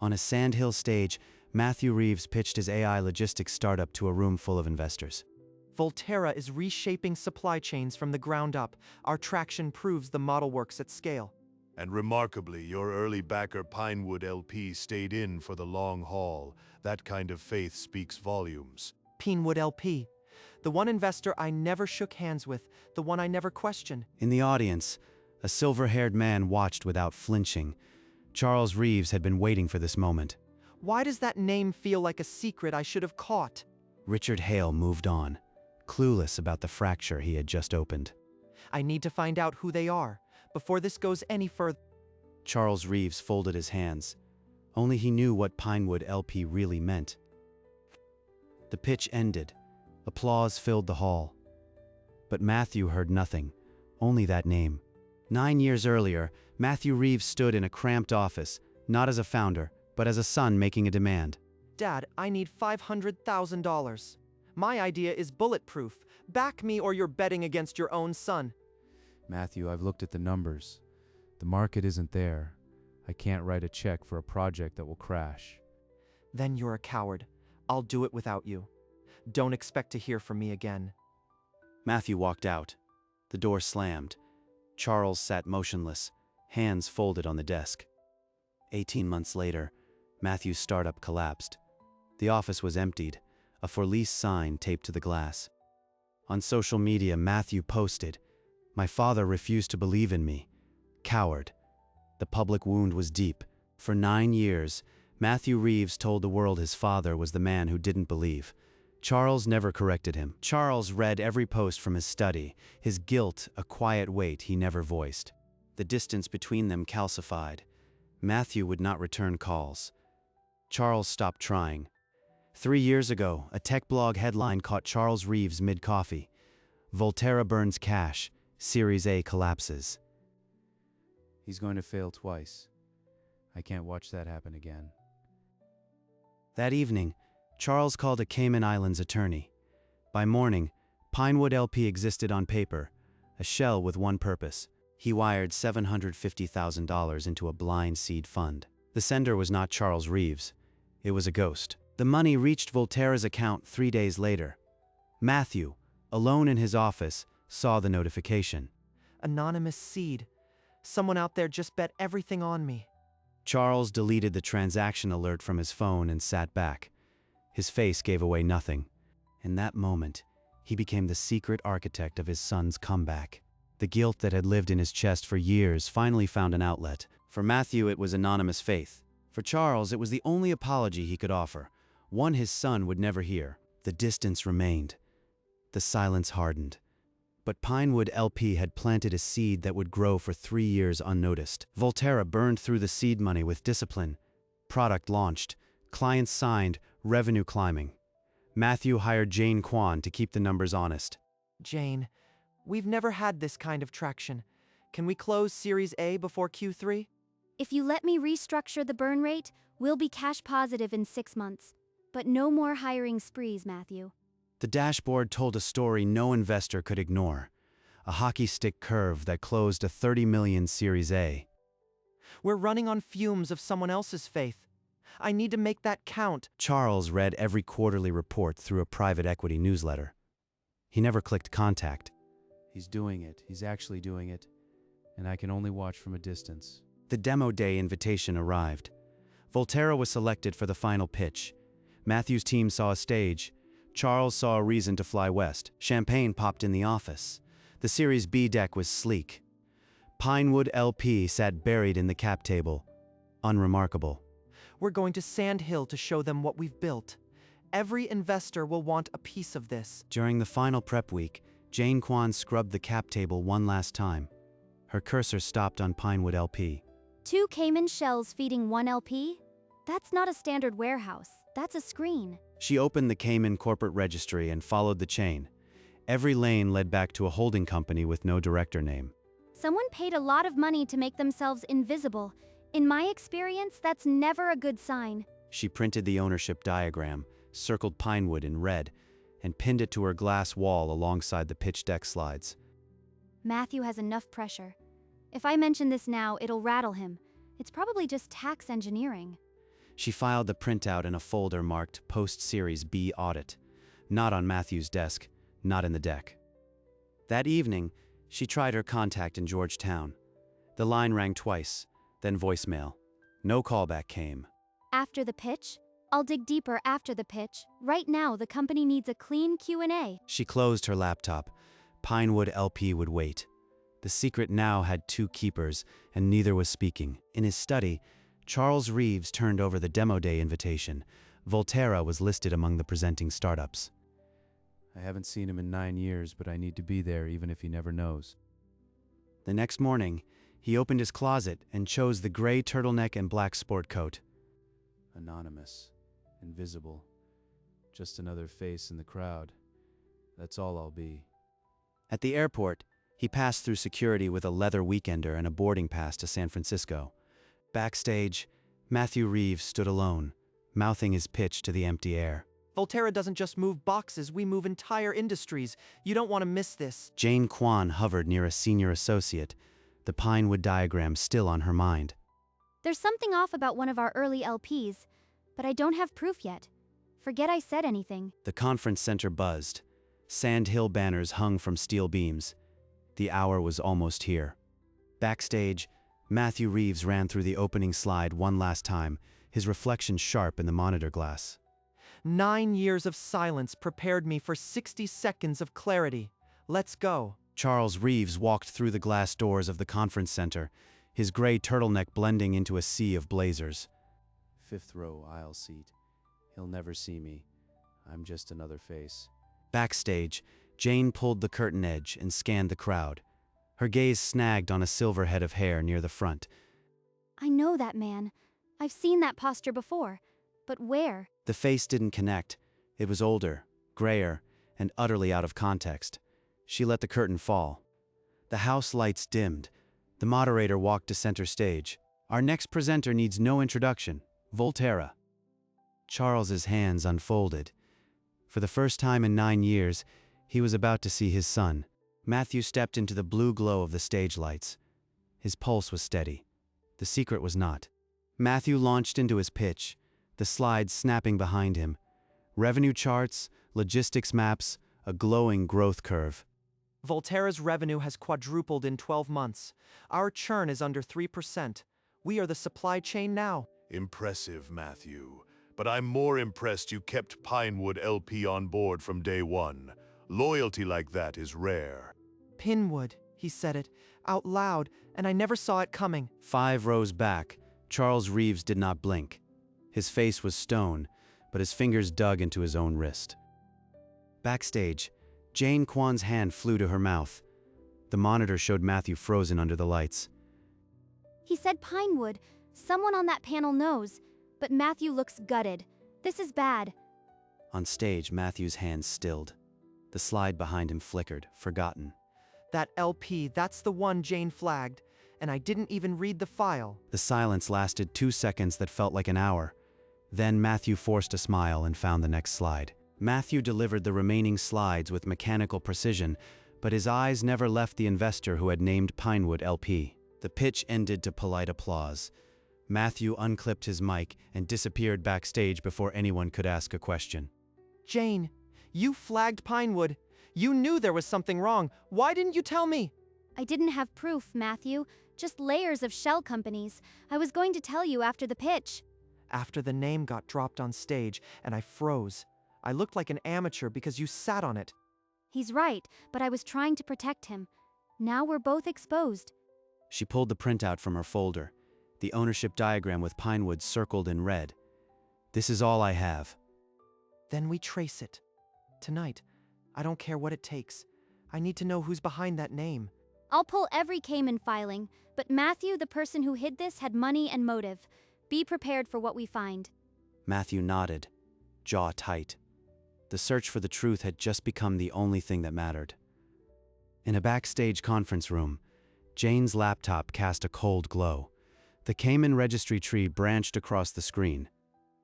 On a sandhill stage, Matthew Reeves pitched his AI logistics startup to a room full of investors. Volterra is reshaping supply chains from the ground up. Our traction proves the model works at scale. And remarkably, your early backer Pinewood LP stayed in for the long haul. That kind of faith speaks volumes. Pinewood LP, the one investor I never shook hands with, the one I never questioned. In the audience, a silver-haired man watched without flinching. Charles Reeves had been waiting for this moment. Why does that name feel like a secret I should have caught? Richard Hale moved on, clueless about the fracture he had just opened. I need to find out who they are, before this goes any further. Charles Reeves folded his hands. Only he knew what Pinewood LP really meant. The pitch ended. Applause filled the hall. But Matthew heard nothing, only that name. 9 years earlier, Matthew Reeves stood in a cramped office, not as a founder, but as a son making a demand. Dad, I need $500,000. My idea is bulletproof. Back me or you're betting against your own son. Matthew, I've looked at the numbers. The market isn't there. I can't write a check for a project that will crash. Then you're a coward. I'll do it without you. Don't expect to hear from me again. Matthew walked out. The door slammed. Charles sat motionless, hands folded on the desk. 18 months later, Matthew's startup collapsed. The office was emptied, a for lease sign taped to the glass. On social media, Matthew posted, "My father refused to believe in me. Coward." The public wound was deep. For 9 years, Matthew Reeves told the world his father was the man who didn't believe. Charles never corrected him. Charles read every post from his study, his guilt a quiet weight he never voiced. The distance between them calcified. Matthew would not return calls. Charles stopped trying. 3 years ago, a tech blog headline caught Charles Reeves mid-coffee. Volterra burns cash, Series A collapses. He's going to fail twice. I can't watch that happen again. That evening, Charles called a Cayman Islands attorney. By morning, Pinewood LP existed on paper, a shell with one purpose. He wired $750,000 into a blind seed fund. The sender was not Charles Reeves. It was a ghost. The money reached Volterra's account 3 days later. Matthew, alone in his office, saw the notification. Anonymous seed. Someone out there just bet everything on me. Charles deleted the transaction alert from his phone and sat back. His face gave away nothing. In that moment, he became the secret architect of his son's comeback. The guilt that had lived in his chest for years finally found an outlet. For Matthew, it was anonymous faith. For Charles, it was the only apology he could offer, one his son would never hear. The distance remained. The silence hardened. But Pinewood LP had planted a seed that would grow for 3 years unnoticed. Volterra burned through the seed money with discipline. Product launched. Clients signed, revenue climbing. Matthew hired Jane Kwan to keep the numbers honest. Jane, we've never had this kind of traction. Can we close Series A before Q3? If you let me restructure the burn rate, we'll be cash positive in 6 months. But no more hiring sprees, Matthew. The dashboard told a story no investor could ignore. A hockey stick curve that closed a $30 million Series A. We're running on fumes of someone else's faith. I need to make that count. Charles read every quarterly report through a private equity newsletter. He never clicked contact. He's doing it. He's actually doing it. And I can only watch from a distance. The demo day invitation arrived. Volterra was selected for the final pitch. Matthew's team saw a stage. Charles saw a reason to fly west. Champagne popped in the office. The Series B deck was sleek. Pinewood LP sat buried in the cap table. Unremarkable. We're going to Sand Hill to show them what we've built. Every investor will want a piece of this. During the final prep week, Jane Kwan scrubbed the cap table one last time. Her cursor stopped on Pinewood LP. 2 Cayman shells feeding 1 LP? That's not a standard warehouse. That's a screen. She opened the Cayman corporate registry and followed the chain. Every lane led back to a holding company with no director name. Someone paid a lot of money to make themselves invisible. In my experience, that's never a good sign. She printed the ownership diagram, circled Pinewood in red, and pinned it to her glass wall alongside the pitch deck slides. Matthew has enough pressure. If I mention this now, it'll rattle him. It's probably just tax engineering. She filed the printout in a folder marked Post-Series B Audit. Not on Matthew's desk, not in the deck. That evening, she tried her contact in Georgetown. The line rang twice, then voicemail. No callback came. After the pitch? I'll dig deeper after the pitch. Right now, the company needs a clean Q&A. She closed her laptop. Pinewood LP would wait. The secret now had two keepers, and neither was speaking. In his study, Charles Reeves turned over the demo day invitation. Volterra was listed among the presenting startups. I haven't seen him in 9 years, but I need to be there even if he never knows. The next morning, he opened his closet and chose the gray turtleneck and black sport coat. Anonymous. Invisible. Just another face in the crowd. That's all I'll be. At the airport, he passed through security with a leather weekender and a boarding pass to San Francisco. Backstage, Matthew Reeves stood alone, mouthing his pitch to the empty air. Volterra doesn't just move boxes, we move entire industries. You don't want to miss this. Jane Kwan hovered near a senior associate, the Pinewood diagram still on her mind. There's something off about one of our early LPs, but I don't have proof yet. Forget I said anything. The conference center buzzed. Sand Hill banners hung from steel beams. The hour was almost here. Backstage, Matthew Reeves ran through the opening slide one last time, his reflection sharp in the monitor glass. 9 years of silence prepared me for 60 seconds of clarity. Let's go. Charles Reeves walked through the glass doors of the conference center, his gray turtleneck blending into a sea of blazers. 5th row aisle seat. He'll never see me. I'm just another face. Backstage, Jane pulled the curtain edge and scanned the crowd. Her gaze snagged on a silver head of hair near the front. I know that man. I've seen that posture before. But where? The face didn't connect. It was older, grayer, and utterly out of context. She let the curtain fall. The house lights dimmed. The moderator walked to center stage. Our next presenter needs no introduction. Volterra. Charles's hands unfolded. For the first time in 9 years, he was about to see his son. Matthew stepped into the blue glow of the stage lights. His pulse was steady. The secret was not. Matthew launched into his pitch, the slides snapping behind him. Revenue charts, logistics maps, a glowing growth curve. Volterra's revenue has quadrupled in 12 months. Our churn is under 3%. We are the supply chain now. Impressive, Matthew. But I'm more impressed you kept Pinewood LP on board from day one. Loyalty like that is rare. Pinwood, he said it, out loud, and I never saw it coming. 5 rows back, Charles Reeves did not blink. His face was stone, but his fingers dug into his own wrist. Backstage, Jane Kwan's hand flew to her mouth. The monitor showed Matthew frozen under the lights. He said Pinewood. Someone on that panel knows. But Matthew looks gutted. This is bad. On stage, Matthew's hands stilled. The slide behind him flickered, forgotten. That LP, that's the one Jane flagged, and I didn't even read the file. The silence lasted 2 seconds that felt like an hour. Then Matthew forced a smile and found the next slide. Matthew delivered the remaining slides with mechanical precision, but his eyes never left the investor who had named Pinewood LP. The pitch ended to polite applause. Matthew unclipped his mic and disappeared backstage before anyone could ask a question. Jane, you flagged Pinewood. You knew there was something wrong. Why didn't you tell me? I didn't have proof, Matthew. Just layers of shell companies. I was going to tell you after the pitch. After the name got dropped on stage, and I froze. I looked like an amateur because you sat on it. He's right, but I was trying to protect him. Now we're both exposed. She pulled the printout from her folder, the ownership diagram with Pinewood circled in red. This is all I have. Then we trace it. Tonight. I don't care what it takes. I need to know who's behind that name. I'll pull every Cayman filing, but Matthew, the person who hid this, had money and motive. Be prepared for what we find. Matthew nodded, jaw tight. The search for the truth had just become the only thing that mattered. In a backstage conference room, Jane's laptop cast a cold glow. The Cayman registry tree branched across the screen.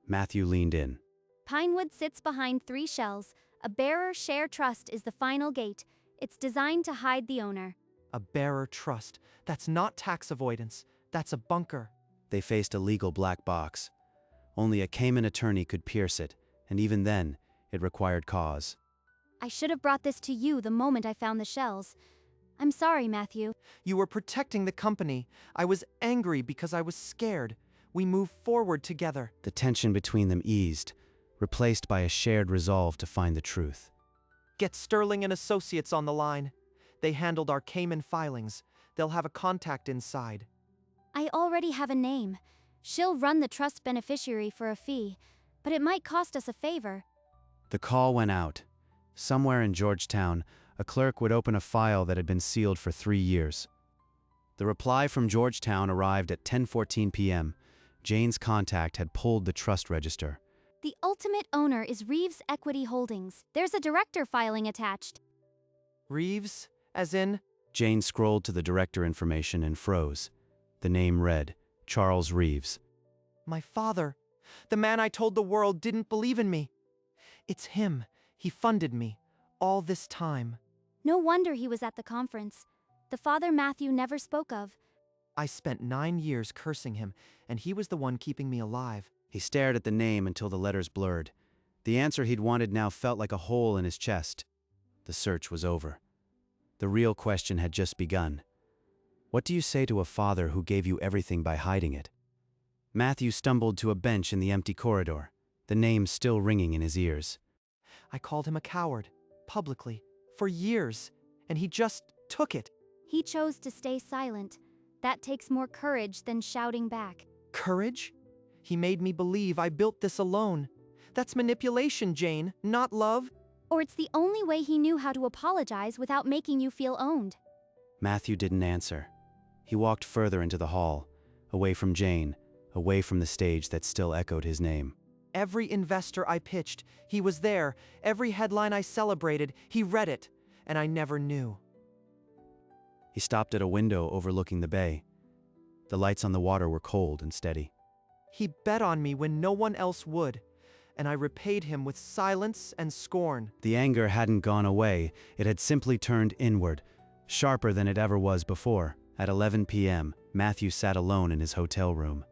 Matthew leaned in. Pinewood sits behind 3 shells. A bearer share trust is the final gate. It's designed to hide the owner. A bearer trust. That's not tax avoidance. That's a bunker. They faced a legal black box. Only a Cayman attorney could pierce it, and even then, it required cause. I should have brought this to you the moment I found the shells. I'm sorry, Matthew. You were protecting the company. I was angry because I was scared. We moved forward together. The tension between them eased, replaced by a shared resolve to find the truth. Get Sterling and Associates on the line. They handled our Cayman filings. They'll have a contact inside. I already have a name. She'll run the trust beneficiary for a fee, but it might cost us a favor. The call went out. Somewhere in Georgetown, a clerk would open a file that had been sealed for 3 years. The reply from Georgetown arrived at 10:14 p.m. Jane's contact had pulled the trust register. The ultimate owner is Reeves Equity Holdings. There's a director filing attached. Reeves? As in? Jane scrolled to the director information and froze. The name read, Charles Reeves. My father. The man I told the world didn't believe in me. It's him. He funded me. All this time. No wonder he was at the conference. The father Matthew never spoke of. I spent 9 years cursing him, and he was the one keeping me alive. He stared at the name until the letters blurred. The answer he'd wanted now felt like a hole in his chest. The search was over. The real question had just begun. What do you say to a father who gave you everything by hiding it? Matthew stumbled to a bench in the empty corridor, the name still ringing in his ears. I called him a coward, publicly, for years, and he just took it. He chose to stay silent. That takes more courage than shouting back. Courage? He made me believe I built this alone. That's manipulation, Jane, not love. Or it's the only way he knew how to apologize without making you feel owned. Matthew didn't answer. He walked further into the hall, away from Jane, away from the stage that still echoed his name. Every investor I pitched, he was there. Every headline I celebrated, he read it, and I never knew. He stopped at a window overlooking the bay. The lights on the water were cold and steady. He bet on me when no one else would, and I repaid him with silence and scorn. The anger hadn't gone away, it had simply turned inward, sharper than it ever was before. At 11 p.m., Matthew sat alone in his hotel room.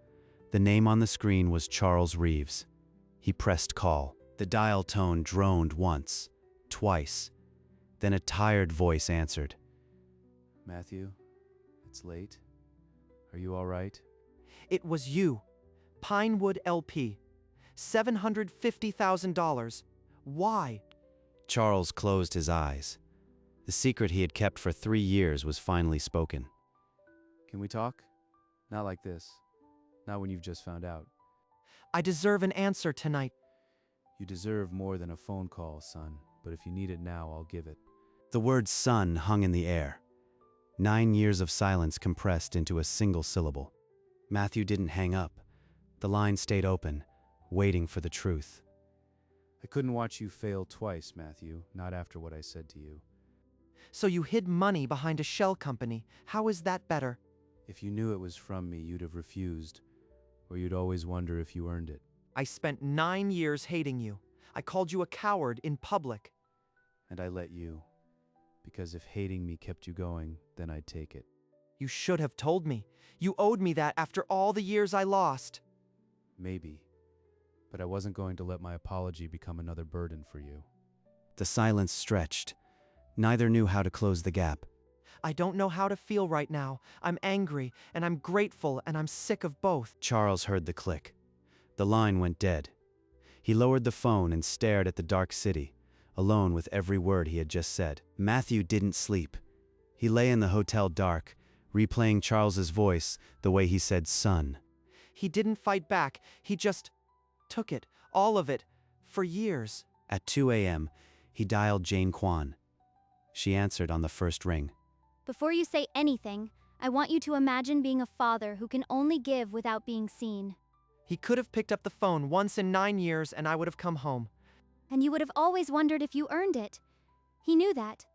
The name on the screen was Charles Reeves. He pressed call. The dial tone droned once, twice. Then a tired voice answered. Matthew, it's late. Are you all right? It was you. Pinewood LP. $750,000. Why? Charles closed his eyes. The secret he had kept for 3 years was finally spoken. Can we talk? Not like this. Not when you've just found out. I deserve an answer tonight. You deserve more than a phone call, son, but if you need it now, I'll give it. The word son hung in the air. 9 years of silence compressed into a single syllable. Matthew didn't hang up. The line stayed open, waiting for the truth. I couldn't watch you fail twice, Matthew, not after what I said to you. So you hid money behind a shell company. How is that better? If you knew it was from me, you'd have refused, or you'd always wonder if you earned it. I spent 9 years hating you. I called you a coward in public. And I let you. Because if hating me kept you going, then I'd take it. You should have told me. You owed me that after all the years I lost. Maybe. But I wasn't going to let my apology become another burden for you. The silence stretched. Neither knew how to close the gap. I don't know how to feel right now. I'm angry, and I'm grateful, and I'm sick of both. Charles heard the click. The line went dead. He lowered the phone and stared at the dark city, alone with every word he had just said. Matthew didn't sleep. He lay in the hotel dark, replaying Charles's voice, the way he said son. He didn't fight back. He just took it, all of it, for years. At 2 a.m., he dialed Jane Kwan. She answered on the first ring. Before you say anything, I want you to imagine being a father who can only give without being seen. He could have picked up the phone once in 9 years, and I would have come home. And you would have always wondered if you earned it. He knew that.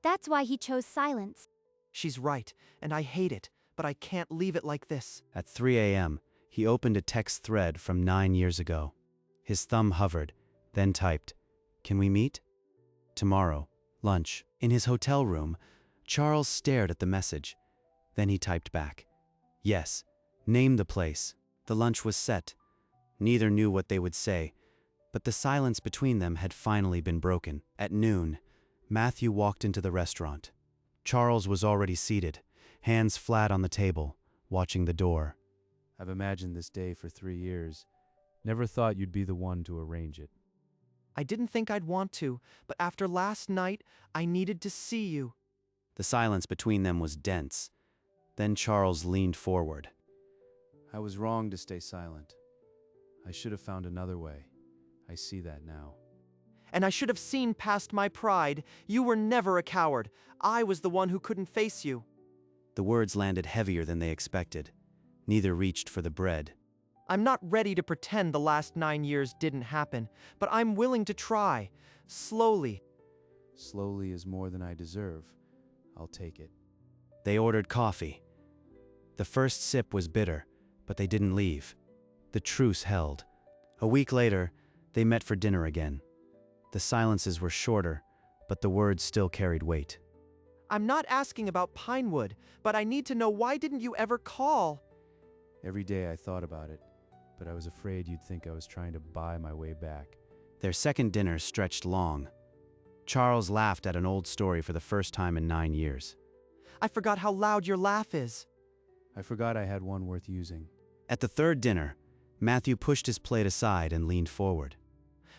That's why he chose silence. She's right, and I hate it, but I can't leave it like this. At 3 a.m., he opened a text thread from 9 years ago. His thumb hovered, then typed, "Can we meet?" "Tomorrow. Lunch." In his hotel room, Charles stared at the message. Then he typed back, "Yes. Name the place." The lunch was set. Neither knew what they would say, but the silence between them had finally been broken. At noon, Matthew walked into the restaurant. Charles was already seated, hands flat on the table, watching the door. I've imagined this day for 3 years. Never thought you'd be the one to arrange it. I didn't think I'd want to, but after last night, I needed to see you. The silence between them was dense. Then Charles leaned forward. I was wrong to stay silent. I should have found another way. I see that now. And I should have seen past my pride. You were never a coward. I was the one who couldn't face you. The words landed heavier than they expected. Neither reached for the bread. I'm not ready to pretend the last 9 years didn't happen, but I'm willing to try. Slowly. Slowly is more than I deserve. I'll take it. They ordered coffee. The first sip was bitter, but they didn't leave. The truce held. A week later, they met for dinner again. The silences were shorter, but the words still carried weight. I'm not asking about Pinewood, but I need to know, why didn't you ever call? Every day I thought about it, but I was afraid you'd think I was trying to buy my way back. Their second dinner stretched long. Charles laughed at an old story for the first time in 9 years. I forgot how loud your laugh is. I forgot I had one worth using. At the third dinner, Matthew pushed his plate aside and leaned forward.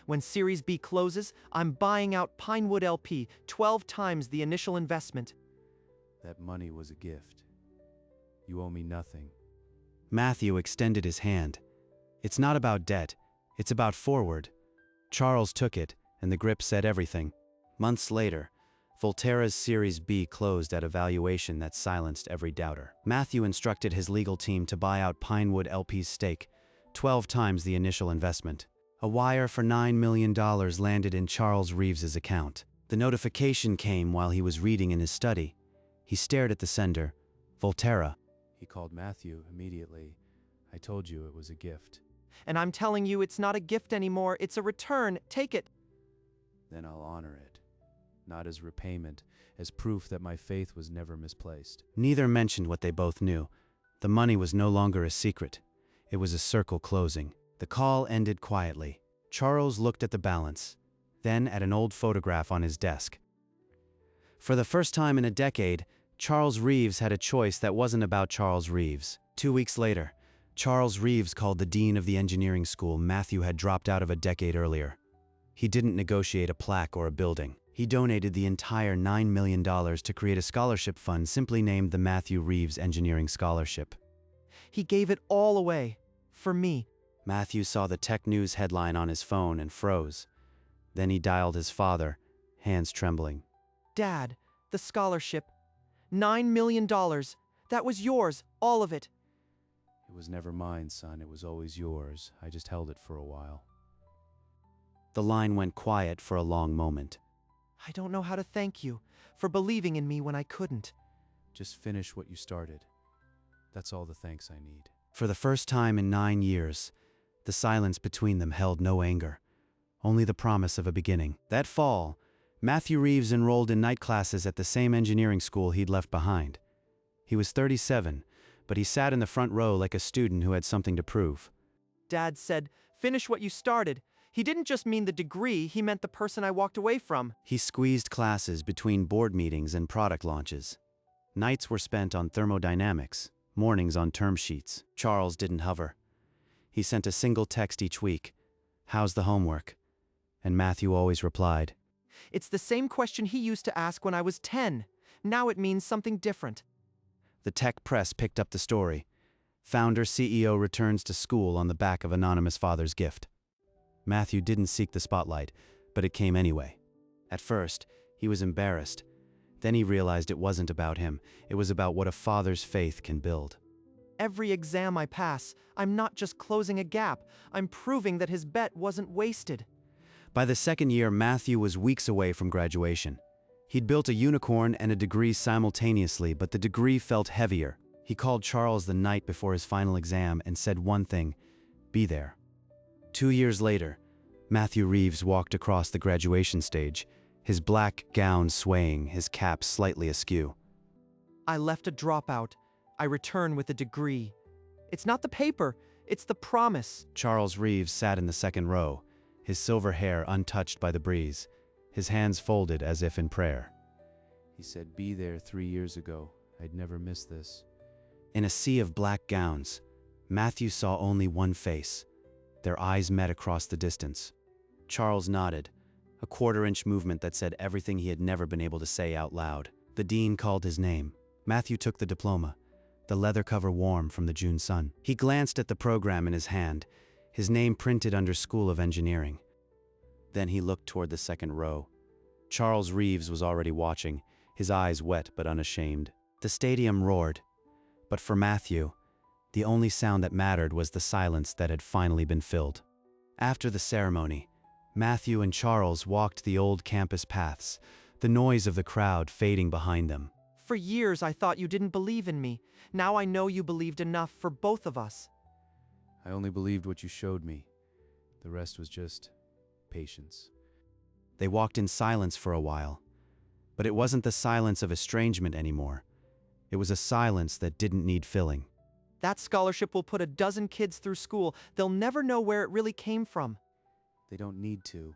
When Series B closes, I'm buying out Pinewood LP, 12 times the initial investment. That money was a gift. You owe me nothing. Matthew extended his hand. It's not about debt, it's about forward. Charles took it, and the grip said everything. Months later, Volterra's Series B closed at a valuation that silenced every doubter. Matthew instructed his legal team to buy out Pinewood LP's stake, 12 times the initial investment. A wire for $9 million landed in Charles Reeves's account. The notification came while he was reading in his study. He stared at the sender, Volterra. He called Matthew immediately. I told you it was a gift. And I'm telling you, it's not a gift anymore, it's a return. Take it. Then I'll honor it. Not as repayment, as proof that my faith was never misplaced. Neither mentioned what they both knew. The money was no longer a secret. It was a circle closing. The call ended quietly. Charles looked at the balance, then at an old photograph on his desk. For the first time in a decade, Charles Reeves had a choice that wasn't about Charles Reeves. 2 weeks later, Charles Reeves called the dean of the engineering school Matthew had dropped out of a decade earlier. He didn't negotiate a plaque or a building. He donated the entire $9 million to create a scholarship fund simply named the Matthew Reeves Engineering Scholarship. He gave it all away. For me. Matthew saw the tech news headline on his phone and froze. Then he dialed his father, hands trembling. Dad, the scholarship. $9 million. That was yours, all of it. It was never mine, son. It was always yours. I just held it for a while. The line went quiet for a long moment. I don't know how to thank you for believing in me when I couldn't. Just finish what you started. That's all the thanks I need. For the first time in 9 years, the silence between them held no anger, only the promise of a beginning. That fall, Matthew Reeves enrolled in night classes at the same engineering school he'd left behind. He was 37, but he sat in the front row like a student who had something to prove. Dad said, finish what you started. He didn't just mean the degree, he meant the person I walked away from. He squeezed classes between board meetings and product launches. Nights were spent on thermodynamics, mornings on term sheets. Charles didn't hover. He sent a single text each week. How's the homework? And Matthew always replied. It's the same question he used to ask when I was 10. Now it means something different. The tech press picked up the story. Founder CEO returns to school on the back of anonymous father's gift. Matthew didn't seek the spotlight, but it came anyway. At first, he was embarrassed. Then he realized it wasn't about him. It was about what a father's faith can build. Every exam I pass, I'm not just closing a gap, I'm proving that his bet wasn't wasted. By the second year, Matthew was weeks away from graduation. He'd built a unicorn and a degree simultaneously, but the degree felt heavier. He called Charles the night before his final exam and said one thing: be there. 2 years later, Matthew Reeves walked across the graduation stage, his black gown swaying, his cap slightly askew. I left a dropout. I return with a degree. It's not the paper, It's the promise. Charles Reeves sat in the second row, his silver hair untouched by the breeze, his hands folded as if in prayer. He said, "Be there 3 years ago. I'd never miss this." In a sea of black gowns, Matthew saw only one face. Their eyes met across the distance. Charles nodded, a quarter-inch movement that said everything he had never been able to say out loud. The dean called his name. Matthew took the diploma, the leather cover warm from the June sun. He glanced at the program in his hand, his name printed under School of Engineering. Then he looked toward the second row. Charles Reeves was already watching, his eyes wet but unashamed. The stadium roared, but for Matthew, the only sound that mattered was the silence that had finally been filled. After the ceremony, Matthew and Charles walked the old campus paths, the noise of the crowd fading behind them. For years I thought you didn't believe in me. Now I know you believed enough for both of us. I only believed what you showed me. The rest was just patience. They walked in silence for a while, but it wasn't the silence of estrangement anymore. It was a silence that didn't need filling. That scholarship will put a dozen kids through school. They'll never know where it really came from. They don't need to.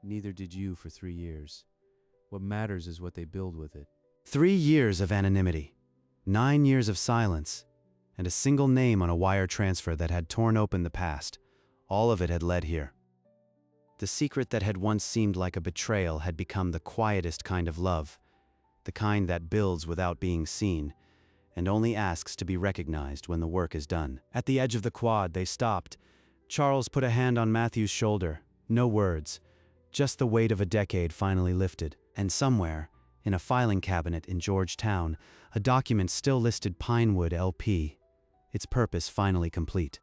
Neither did you for 3 years. What matters is what they build with it. 3 years of anonymity, 9 years of silence, and a single name on a wire transfer that had torn open the past. All of it had led here. The secret that had once seemed like a betrayal had become the quietest kind of love, the kind that builds without being seen, and only asks to be recognized when the work is done. At the edge of the quad, they stopped. Charles put a hand on Matthew's shoulder. No words, just the weight of a decade finally lifted. And somewhere, in a filing cabinet in Georgetown, a document still listed Pinewood LP, its purpose finally complete.